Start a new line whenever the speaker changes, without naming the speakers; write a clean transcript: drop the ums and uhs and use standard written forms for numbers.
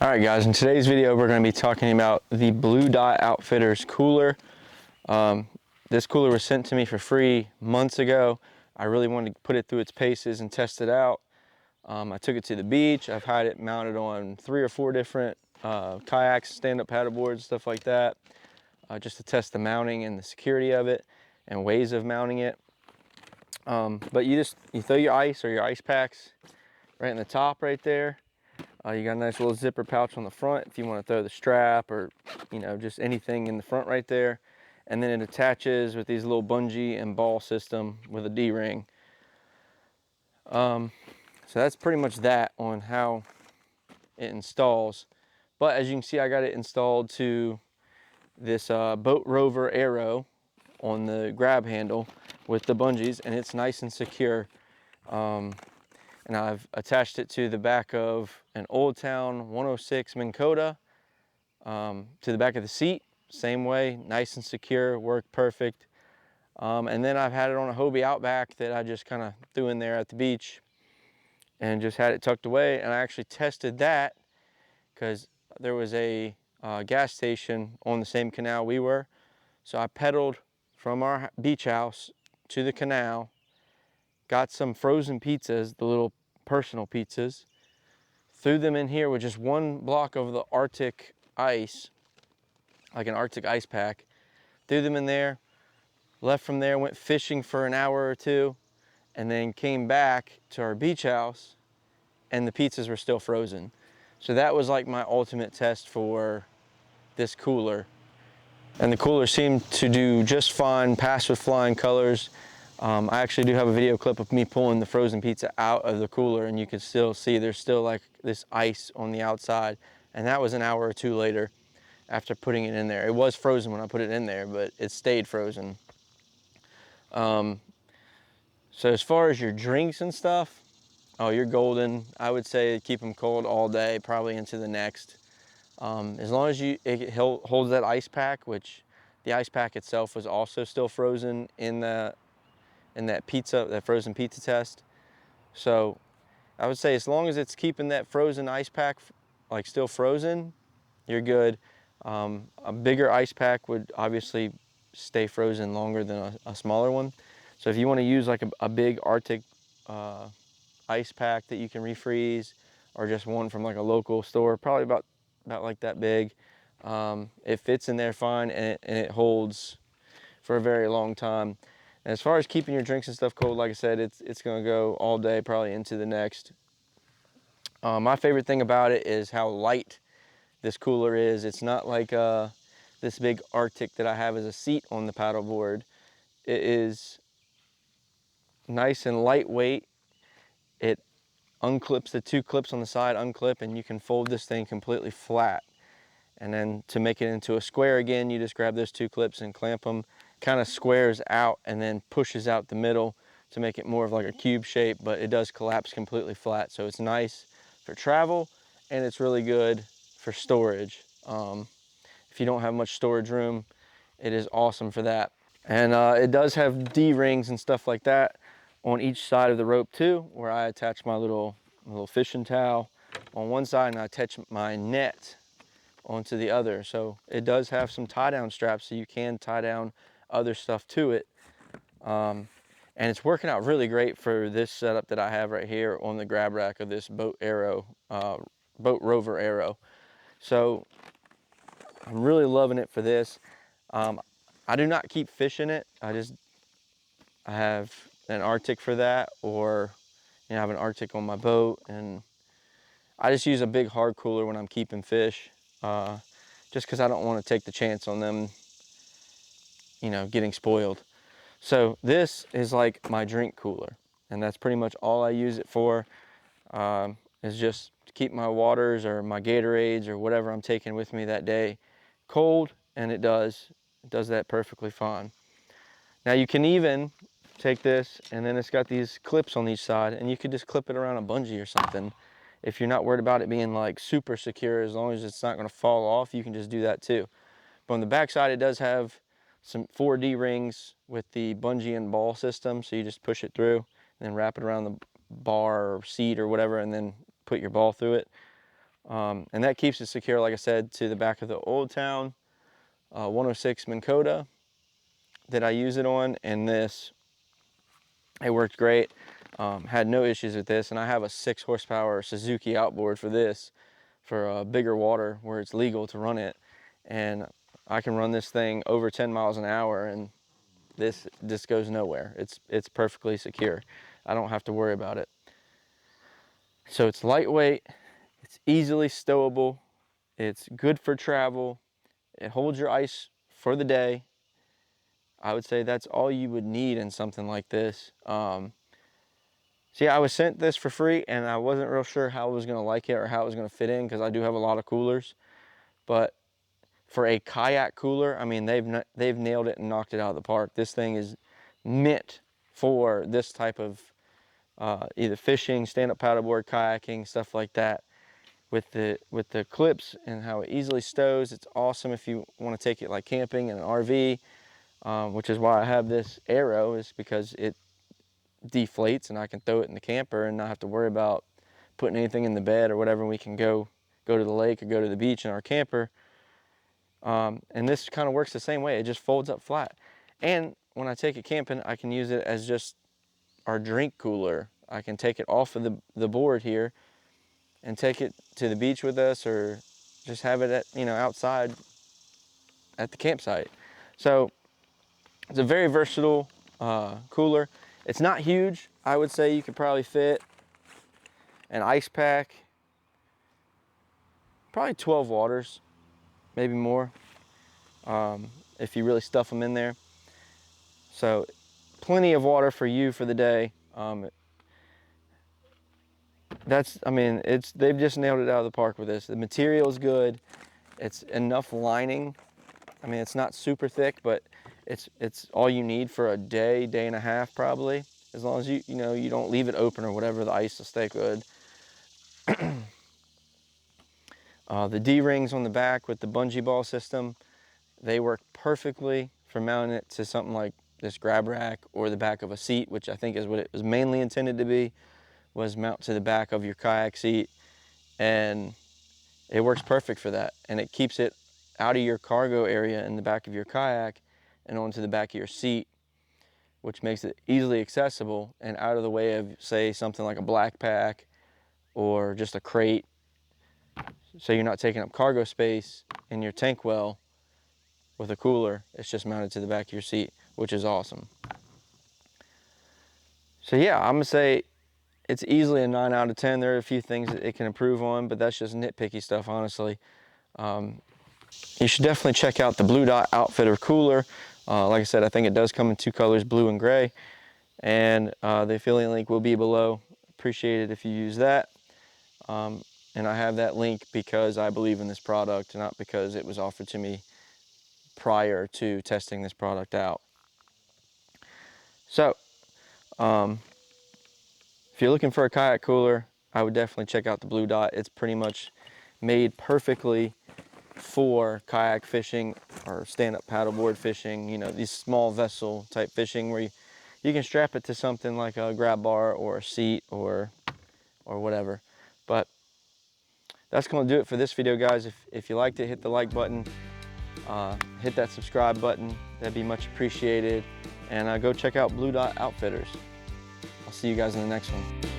Alright guys, in today's video we're going to be talking about the Blue Dot Outfitters cooler. This cooler was sent to me for free months ago. I really wanted to put it through its paces and test it out. I took it to the beach. I've had it mounted on 3 or 4 different kayaks, stand-up paddleboards, stuff like that, just to test the mounting and the security of it and ways of mounting it. But you throw your ice or your ice packs right in the top right there. You got a nice little zipper pouch on the front if you want to throw the strap or, you know, just anything in the front right there. And then it attaches with these little bungee and ball system with a D-ring. So that's pretty much that on how it installs. But as you can see, I got it installed to this Boat Rover Arrow on the grab handle with the bungees, and it's nice and secure. And I've attached it to the back of an Old Town 106 Minn Kota, to the back of the seat, same way, nice and secure, worked perfect. And then I've had it on a Hobie Outback that I just kind of threw in there at the beach and just had it tucked away. And I actually tested that because there was a gas station on the same canal we were. So I pedaled from our beach house to the canal, got some frozen pizzas, the little personal pizzas, threw them in here with just 1 block of the Arctic ice, like an Arctic ice pack, threw them in there, left from there, went fishing for an hour or 2, and then came back to our beach house and the pizzas were still frozen. So that was like my ultimate test for this cooler. And the cooler seemed to do just fine, pass with flying colors. I actually do have a video clip of me pulling the frozen pizza out of the cooler, and you can still see there's still like this ice on the outside. And that was an hour or 2 later after putting it in there. It was frozen when I put it in there, but it stayed frozen. So as far as your drinks and stuff, oh, you're golden. I would say keep them cold all day, probably into the next. As long as it holds that ice pack, which the ice pack itself was also still frozen in that frozen pizza test. So I would say as long as it's keeping that frozen ice pack like still frozen, you're good. A bigger ice pack would obviously stay frozen longer than a smaller one. So if you want to use like a big Arctic ice pack that you can refreeze, or just one from like a local store, probably about like that big, it fits in there fine, and it holds for a very long time. And as far as keeping your drinks and stuff cold, like I said, it's going to go all day, probably into the next. My favorite thing about it is how light this cooler is. It's not like this big Arctic that I have as a seat on the paddleboard. It is nice and lightweight. It unclips, the 2 clips on the side unclip, and you can fold this thing completely flat. And then to make it into a square again, you just grab those 2 clips and clamp them. Kind of squares out and then pushes out the middle to make it more of like a cube shape, but it does collapse completely flat. So it's nice for travel, and it's really good for storage. If you don't have much storage room, it is awesome for that. And it does have D-rings and stuff like that on each side of the rope too, where I attach my little fishing towel on one side and I attach my net onto the other. So it does have some tie down straps, so you can tie down other stuff to it. And it's working out really great for this setup that I have right here on the grab rack of this Boat Rover Arrow. So I'm really loving it for this. I do not keep fishing it. I have an Arctic for that, or I have an Arctic on my boat, and I just use a big hard cooler when I'm keeping fish, just because I don't want to take the chance on them, getting spoiled. So this is like my drink cooler, and that's pretty much all I use it for, is just to keep my waters or my Gatorades or whatever I'm taking with me that day cold, and it does that perfectly fine. Now you can even take this, and then it's got these clips on each side, and you could just clip it around a bungee or something. If you're not worried about it being like super secure, as long as it's not going to fall off, you can just do that too. But on the back side, it does have some 4D rings with the bungee and ball system, so you just push it through and then wrap it around the bar or seat or whatever, and then put your ball through it. And that keeps it secure, like I said, to the back of the Old Town 106 Minn Kota that I use it on, and this, it worked great. Had no issues with this, and I have a 6 horsepower Suzuki outboard for this, for bigger water where it's legal to run it, and I can run this thing over 10 miles an hour, and this goes nowhere. It's perfectly secure. I don't have to worry about it. So it's lightweight, it's easily stowable, it's good for travel, it holds your ice for the day. I would say that's all you would need in something like this. So yeah, I was sent this for free, and I wasn't real sure how I was gonna like it or how it was gonna fit in, because I do have a lot of coolers. But for a kayak cooler, I mean, they've nailed it and knocked it out of the park. This thing is meant for this type of either fishing, stand-up paddleboard, kayaking, stuff like that. With the clips and how it easily stows, it's awesome if you want to take it like camping in an RV, which is why I have this arrow, is because it deflates and I can throw it in the camper and not have to worry about putting anything in the bed or whatever. We can go to the lake or go to the beach in our camper. And this kind of works the same way. It just folds up flat. And when I take it camping, I can use it as just our drink cooler. I can take it off of the board here and take it to the beach with us, or just have it at, outside at the campsite. So it's a very versatile cooler. It's not huge. I would say you could probably fit an ice pack, probably 12 waters, maybe more, if you really stuff them in there. So plenty of water for you for the day. They've just nailed it out of the park with this. The material is good. It's enough lining. I mean, it's not super thick, but it's all you need for a day and a half probably. As long as you don't leave it open or whatever, the ice will stay good. The D-rings on the back with the bungee ball system, they work perfectly for mounting it to something like this grab rack or the back of a seat, which I think is what it was mainly intended to be, was mount to the back of your kayak seat. And it works perfect for that. And it keeps it out of your cargo area in the back of your kayak and onto the back of your seat, which makes it easily accessible and out of the way of, say, something like a black pack or just a crate. So you're not taking up cargo space in your tank well with a cooler. It's just mounted to the back of your seat, which is awesome. So yeah, I'm gonna say it's easily a 9 out of 10. There are a few things that it can improve on, but that's just nitpicky stuff, honestly. You should definitely check out the Blue Dot Outfitter cooler. Like I said, I think it does come in 2 colors, blue and gray. And the affiliate link will be below. Appreciate it if you use that. And I have that link because I believe in this product, not because it was offered to me prior to testing this product out. So, if you're looking for a kayak cooler, I would definitely check out the Blue Dot. It's pretty much made perfectly for kayak fishing or stand-up paddleboard fishing, these small vessel type fishing where you can strap it to something like a grab bar or a seat or whatever. But that's going to do it for this video, guys. If you liked it, hit the like button, hit that subscribe button. That'd be much appreciated. And go check out Blue Dot Outfitters. I'll see you guys in the next one.